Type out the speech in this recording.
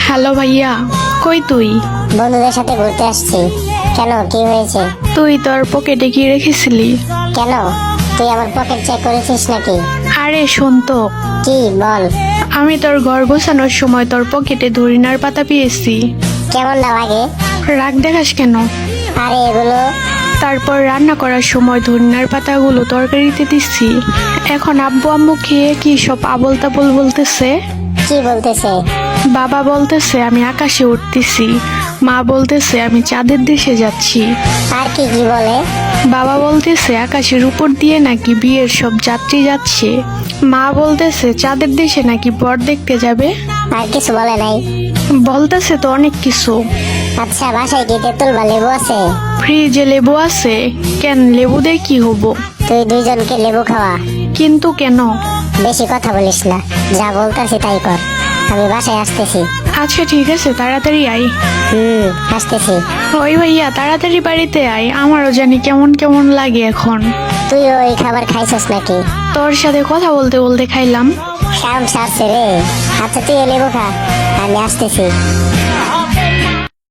Hello ভাইয়া, কই তুই? বন্ধুদের সাথে ঘুরতে আসছি। কেন, কি হয়েছে? তুই তোর পকেটে কি রেখেছিলি? কেন, তুই আমার পকেট চেক করেছিস নাকি? আরে শোন তো, কি বল। আমি তোর ঘর গোছানোর সময় তোর পকেটে ধরিনার পাতা পেয়েছি। কেমন না লাগে? রাগ দেখাস কেন? আরে এগুলো তারপর রান্না করার সময় ধনিয়ার পাতাগুলো তরকারিতে দিচ্ছি। এখন আব্বু আম্মু খেয়ে কি সব আবোল তাবোল বলতেছে। কি বলতেছে? বাবা বলতেছে আমি আকাশে উঠতেছি, মা বলতেছে আমি চাঁদের দেশে যাচ্ছি। আর কি কি বলে? বাবা বলতেছে আকাশের উপর দিয়ে নাকি বিয়ের সব যাত্রী যাচ্ছে, মা বলতেছে চাঁদের দেশে নাকি বর দেখতে যাবে। আর কিছু বলে নাই? বলতেছে তো অনেক কিছু। আচ্ছা, বাসায় কি তেঁতুল বা লেবু আছে? ফ্রিজে লেবু আছে। কেন, লেবু দিয়ে কি হবো? তুই দুইজনকে লেবু খাওয়া। কিন্তু কেন? বেশি কথা বলিস না, যা বলতেছি তাই কর। আমি বাসায় আসতেছি। আচ্ছা ঠিক আছে, তাড়াতাড়ি আয়। আসতেছি। ওই ভাইয়া, তাড়াতাড়ি বাড়িতে আয়, আমারও জানি কেমন কেমন লাগে এখন। তুই ওই খাবার খাইছস নাকি? তোর সাথে কথা বলতে বলতে খাইলাম। সাউন্ড সারছে রে। আচ্ছা তুই লেবু খা, আমি আসতেছি।